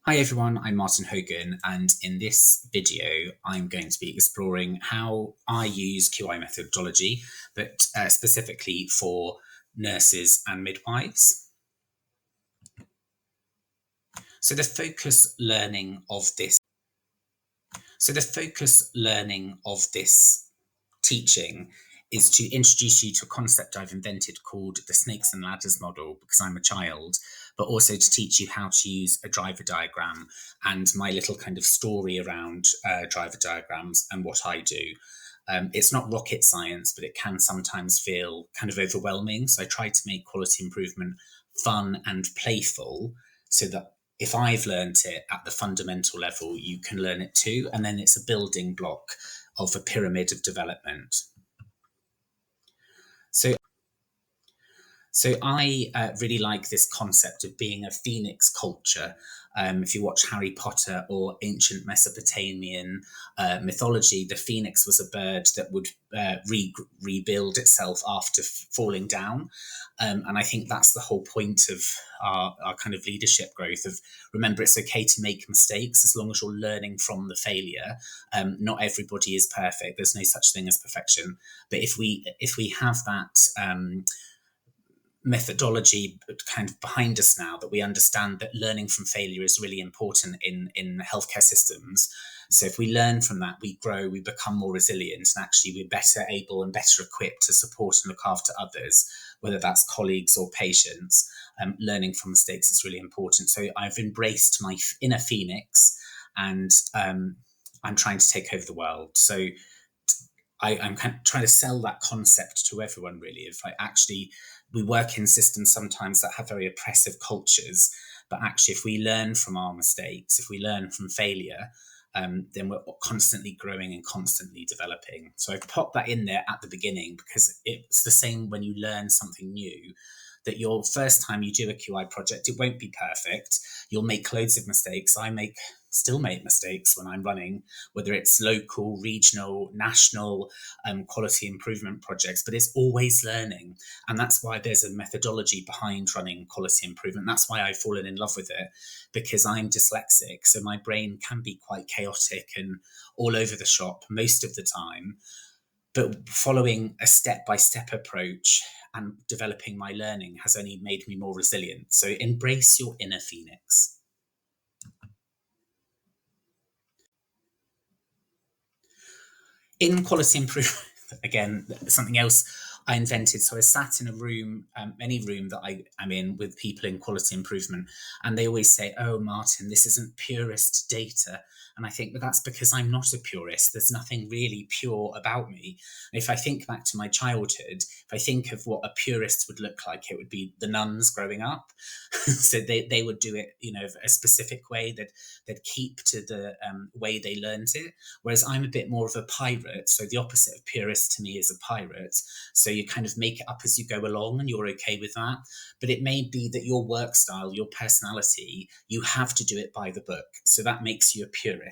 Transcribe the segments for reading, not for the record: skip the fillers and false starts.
Hi everyone, I'm Martin Hogan, and in this video I'm going to be exploring how I use QI methodology, but specifically for nurses and midwives. So the focus learning of this teaching is to introduce you to a concept I've invented called the snakes and ladders model, because I'm a child, but also to teach you how to use a driver diagram and my little kind of story around driver diagrams and what I do. It's not rocket science, but it can sometimes feel kind of overwhelming. So I try to make quality improvement fun and playful so that if I've learned it at the fundamental level, you can learn it too. And then it's a building block of a pyramid of development. So I really like this concept of being a phoenix culture. If you watch Harry Potter or ancient Mesopotamian mythology, the phoenix was a bird that would rebuild itself after falling down. And I think that's the whole point of our kind of leadership growth of, remember, it's okay to make mistakes as long as you're learning from the failure. Not everybody is perfect. There's no such thing as perfection. But if we have that methodology kind of behind us now, that we understand that learning from failure is really important in healthcare systems. So if we learn from that, we grow, we become more resilient, and actually we're better able and better equipped to support and look after others, whether that's colleagues or patients. Learning from mistakes is really important. So I've embraced my inner phoenix, and I'm trying to take over the world. So I'm kind of trying to sell that concept to everyone, really. If we work in systems sometimes that have very oppressive cultures, but actually if we learn from our mistakes, if we learn from failure, then we're constantly growing and constantly developing. So I've popped that in there at the beginning because it's the same when you learn something new, that your first time you do a QI project, it won't be perfect. You'll make loads of mistakes. Still make mistakes when I'm running, whether it's local, regional, national quality improvement projects, but it's always learning. And that's why there's a methodology behind running quality improvement. That's why I've fallen in love with it, because I'm dyslexic. So my brain can be quite chaotic and all over the shop most of the time. But following a step-by-step approach and developing my learning has only made me more resilient. So embrace your inner phoenix. In quality improvement, again, something else I invented. So I sat in a room, any room that I'm in with people in quality improvement, and they always say, "Oh, Martin, this isn't purist data." And I think, but that's because I'm not a purist. There's nothing really pure about me. If I think back to my childhood, if I think of what a purist would look like, it would be the nuns growing up. So they would do it, a specific way. They'd keep to the way they learned it. Whereas I'm a bit more of a pirate. So the opposite of purist to me is a pirate. So you kind of make it up as you go along, and you're okay with that. But it may be that your work style, your personality, you have to do it by the book. So that makes you a purist.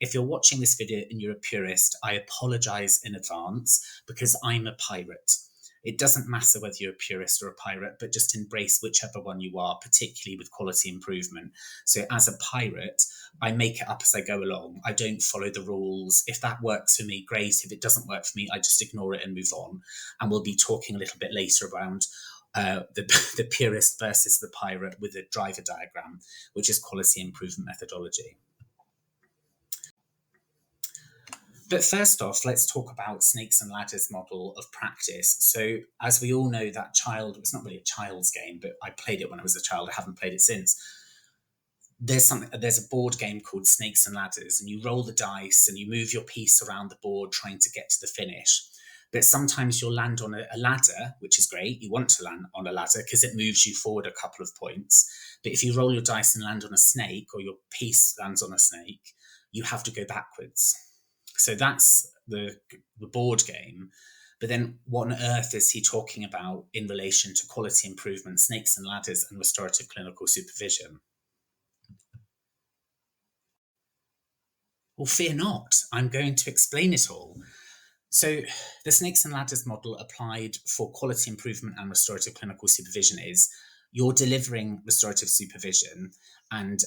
If you're watching this video and you're a purist, I apologize in advance, because I'm a pirate. It doesn't matter whether you're a purist or a pirate, but just embrace whichever one you are, particularly with quality improvement. So as a pirate, I make it up as I go along. I don't follow the rules. If that works for me, great. If it doesn't work for me, I just ignore it and move on. And we'll be talking a little bit later around the purist versus the pirate with a driver diagram, which is quality improvement methodology. But first off, let's talk about snakes and ladders model of practice. So as we all know, that it's not really a child's game, but I played it when I was a child. I haven't played it since. There's a board game called Snakes and Ladders, and you roll the dice and you move your piece around the board trying to get to the finish. But sometimes you'll land on a ladder, which is great. You want to land on a ladder because it moves you forward a couple of points. But if you roll your dice and land on a snake, or your piece lands on a snake, you have to go backwards. So that's the board game. But then what on earth is he talking about in relation to quality improvement, snakes and ladders, and restorative clinical supervision? Well, fear not. I'm going to explain it all. So the snakes and ladders model applied for quality improvement and restorative clinical supervision is you're delivering restorative supervision, and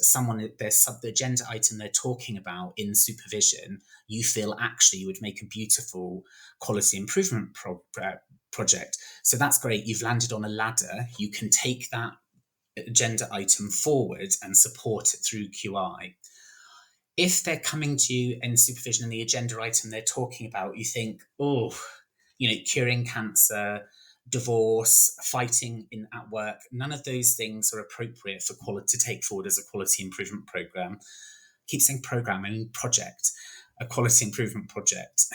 there's the agenda item they're talking about in supervision, you feel actually you would make a beautiful quality improvement project. So that's great. You've landed on a ladder. You can take that agenda item forward and support it through QI. If they're coming to you in supervision and the agenda item they're talking about, you think, oh, curing cancer, divorce, fighting at work, none of those things are appropriate for quality to take forward as a quality improvement program. Keep saying program, I mean project, a quality improvement project,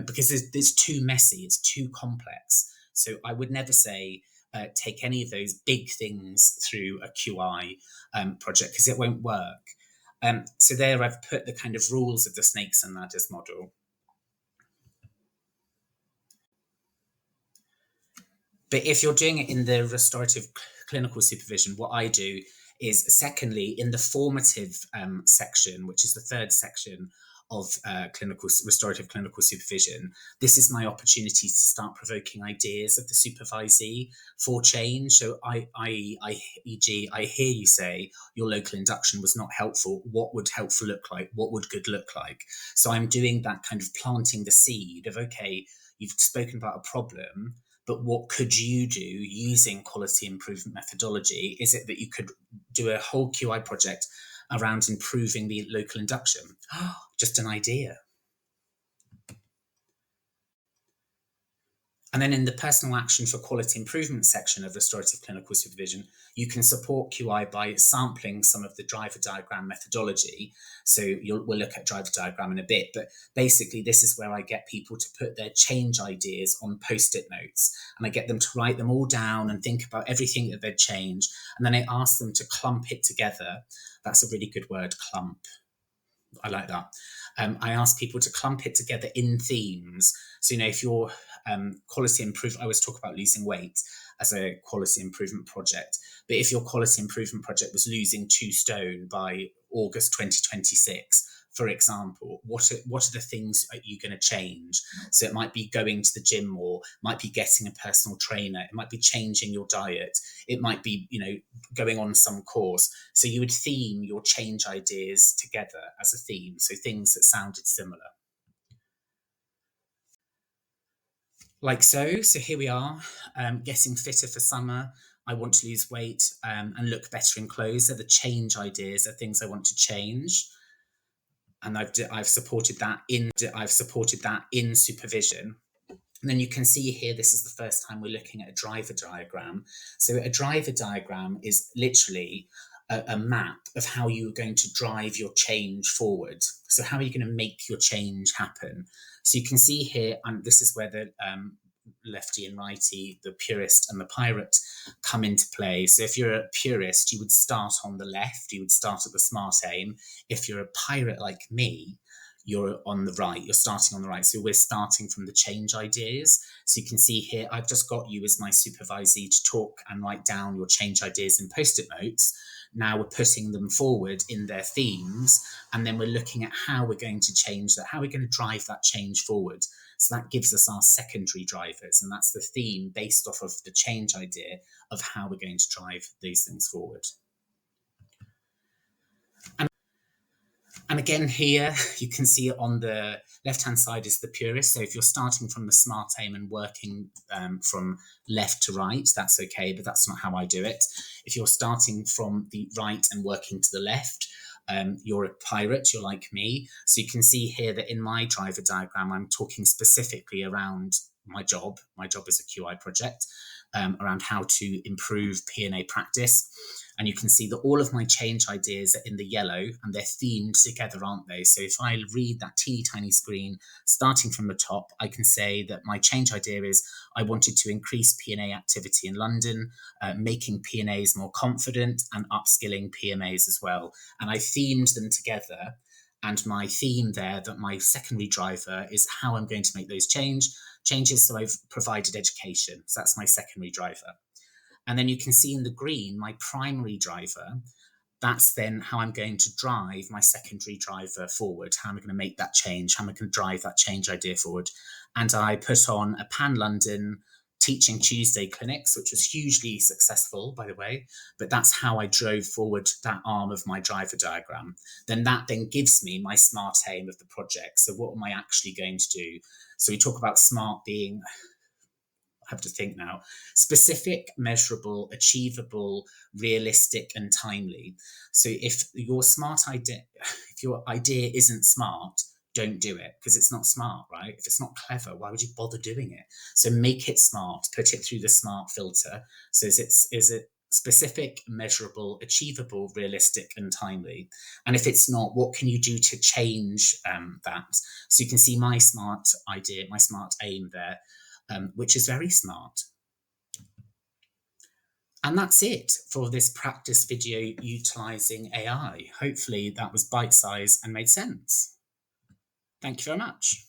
because it's too messy, it's too complex. So I would never say take any of those big things through a QI project, because it won't work. So there I've put the kind of rules of the snakes and ladders model. But if you're doing it in the restorative clinical supervision, what I do is, secondly, in the formative section, which is the third section of restorative clinical supervision, this is my opportunity to start provoking ideas of the supervisee for change. So e.g., I hear you say your local induction was not helpful. What would helpful look like? What would good look like? So I'm doing that kind of planting the seed of, okay, you've spoken about a problem, but what could you do using quality improvement methodology? Is it that you could do a whole QI project around improving the local induction? Just an idea. And then in the personal action for quality improvement section of restorative clinical supervision, you can support QI by sampling some of the driver diagram methodology. So we'll look at driver diagram in a bit, but basically this is where I get people to put their change ideas on post-it notes, and I get them to write them all down and think about everything that they'd change. And then I ask them to clump it together. That's a really good word, clump. I like that. I ask people to clump it together in themes. So, if you're quality improve, I always talk about losing weight as a quality improvement project. But if your quality improvement project was losing 2 stone by August 2026, for example, what are the things that you're going to change? So it might be going to the gym more, might be getting a personal trainer, it might be changing your diet, it might be, going on some course. So you would theme your change ideas together as a theme, so things that sounded similar. Like so. So here we are, getting fitter for summer. I want to lose weight and look better in clothes. Are the change ideas, are things I want to change. And I've supported that in supervision. And then you can see here, this is the first time we're looking at a driver diagram. So a driver diagram is literally a map of how you're going to drive your change forward. So how are you going to make your change happen? So you can see here, and this is where the lefty and righty, the purist and the pirate, come into play. So if you're a purist, you would start on the left, you would start at the smart aim. If you're a pirate like me, you're on the right, you're starting on the right. So we're starting from the change ideas. So you can see here, I've just got you as my supervisee to talk and write down your change ideas in post-it notes. Now we're putting them forward in their themes, and then we're looking at how we're going to change that, how we're going to drive that change forward. So that gives us our secondary drivers, and that's the theme based off of the change idea of how we're going to drive these things forward. And again, here you can see on the left-hand side is the purist. So if you're starting from the smart aim and working from left to right, that's okay, but that's not how I do it. If you're starting from the right and working to the left, you're a pirate, you're like me. So you can see here that in my driver diagram, I'm talking specifically around my job. My job is a QI project, around how to improve P&A practice. And you can see that all of my change ideas are in the yellow, and they're themed together, aren't they? So if I read that teeny tiny screen, starting from the top, I can say that my change idea is I wanted to increase P&A activity in London, making P&As more confident and upskilling PMAs as well. And I themed them together. And my theme there, that my secondary driver, is how I'm going to make those changes. So I've provided education. So that's my secondary driver. And then you can see in the green, my primary driver, that's then how I'm going to drive my secondary driver forward. How am I going to make that change? How am I going to drive that change idea forward? And I put on a pan-London Teaching Tuesday clinics, which was hugely successful, by the way, but that's how I drove forward that arm of my driver diagram. Then that then gives me my SMART aim of the project. So what am I actually going to do? So we talk about SMART being, I have to think now, specific, measurable, achievable, realistic, and timely. So if your idea isn't smart, don't do it, because it's not smart, right? If it's not clever, why would you bother doing it? So make it smart, put it through the SMART filter. So is it specific, measurable, achievable, realistic, and timely? And if it's not, what can you do to change that? So you can see my SMART idea, my SMART aim there, which is very smart. And that's it for this practice video utilizing AI. Hopefully that was bite-sized and made sense. Thank you very much.